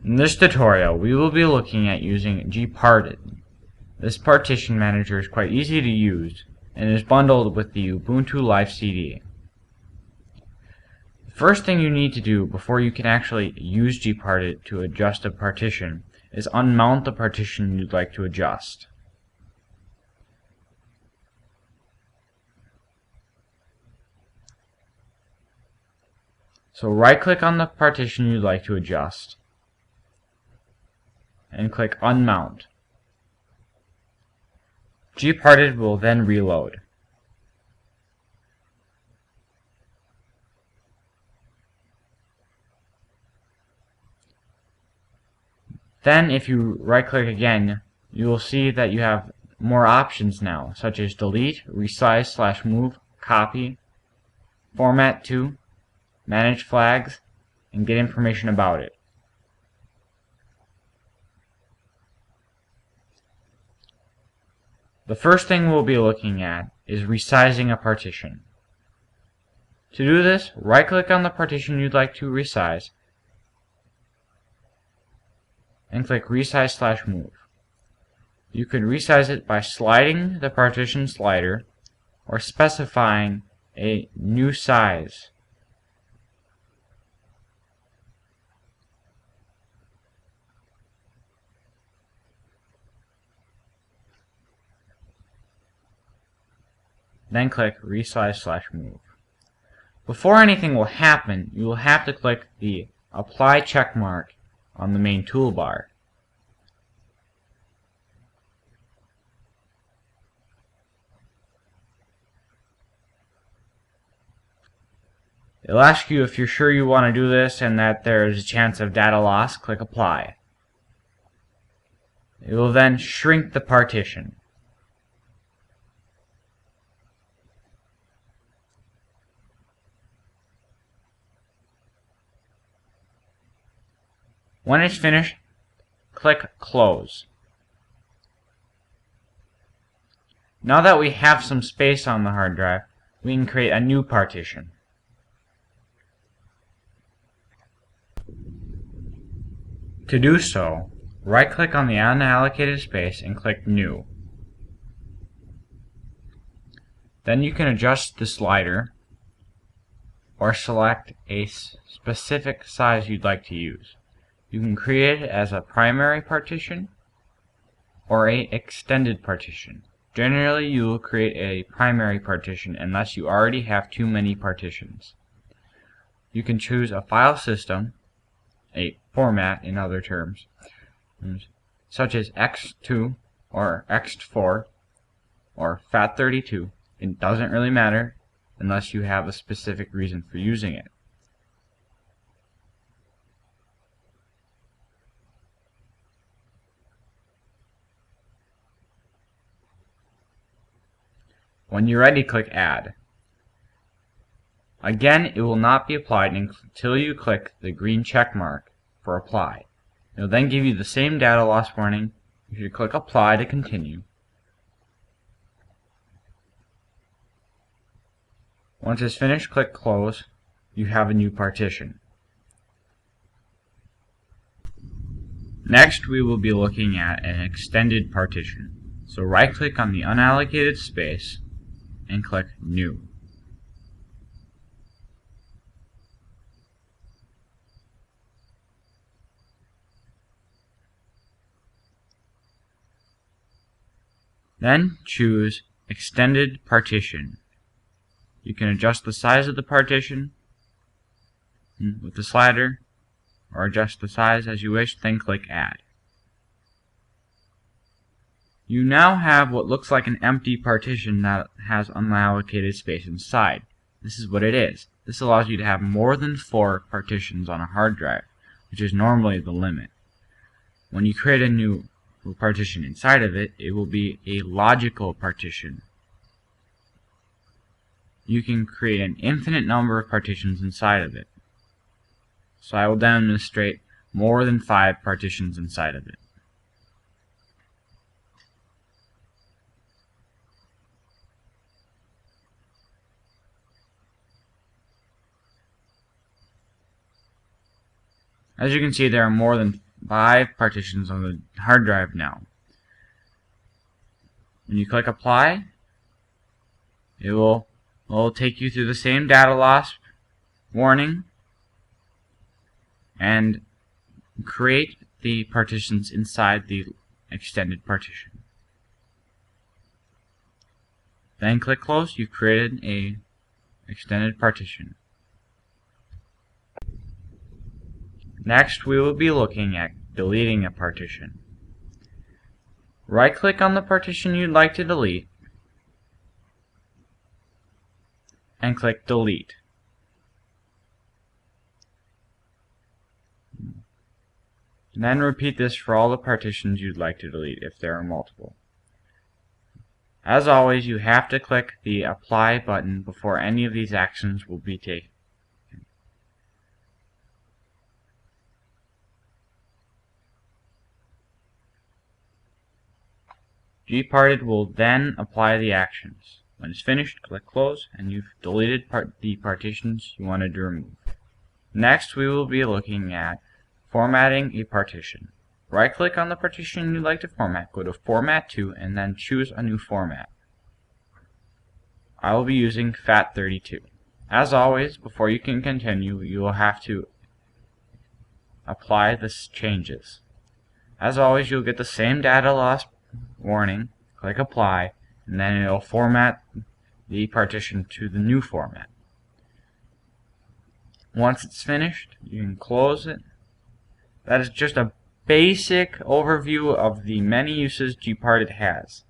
In this tutorial, we will be looking at using Gparted. This partition manager is quite easy to use and is bundled with the Ubuntu Live CD. The first thing you need to do before you can actually use Gparted to adjust a partition is unmount the partition you'd like to adjust. So right-click on the partition you'd like to adjust and click Unmount. Gparted will then reload. Then if you right-click again, you will see that you have more options now, such as delete, resize/move, copy, format to, manage flags, and get information about it. The first thing we'll be looking at is resizing a partition. To do this, right-click on the partition you'd like to resize and click Resize/Move. You could resize it by sliding the partition slider or specifying a new size. Then click Resize/Move. Before anything will happen, you will have to click the Apply checkmark on the main toolbar. It'll ask you if you're sure you want to do this and that there is a chance of data loss. Click Apply. It will then shrink the partition. When it's finished, click Close. Now that we have some space on the hard drive, we can create a new partition. To do so, right-click on the unallocated space and click New. Then you can adjust the slider or select a specific size you'd like to use. You can create it as a primary partition or an extended partition. Generally, you will create a primary partition unless you already have too many partitions. You can choose a file system, a format in other terms, such as X2 or X4 or FAT32. It doesn't really matter unless you have a specific reason for using it. When you're ready, click Add. Again, it will not be applied until you click the green check mark for Apply. It will then give you the same data loss warning. You should click Apply to continue. Once it's finished, click Close. You have a new partition. Next, we will be looking at an extended partition. So right-click on the unallocated space and click New. Then choose Extended Partition. You can adjust the size of the partition with the slider or adjust the size as you wish, then click Add. You now have what looks like an empty partition that has unallocated space inside. This is what it is. This allows you to have more than 4 partitions on a hard drive, which is normally the limit. When you create a new partition inside of it, it will be a logical partition. You can create an infinite number of partitions inside of it. So I will demonstrate more than 5 partitions inside of it. As you can see, there are more than 5 partitions on the hard drive now. When you click apply, it will take you through the same data loss warning and create the partitions inside the extended partition. Then click close. You've created a extended partition. Next, we will be looking at deleting a partition. Right-click on the partition you'd like to delete and click Delete. Then repeat this for all the partitions you'd like to delete if there are multiple. As always, you have to click the Apply button before any of these actions will be taken. Gparted will then apply the actions. When it's finished, click Close, and you've deleted the partitions you wanted to remove. Next, we will be looking at formatting a partition. Right-click on the partition you'd like to format, go to Format to, and then choose a new format. I will be using FAT32. As always, before you can continue, you will have to apply the changes. As always, you'll get the same data loss warning. Click Apply, and then it will format the partition to the new format. Once it's finished, you can close it. That is just a basic overview of the many uses Gparted has.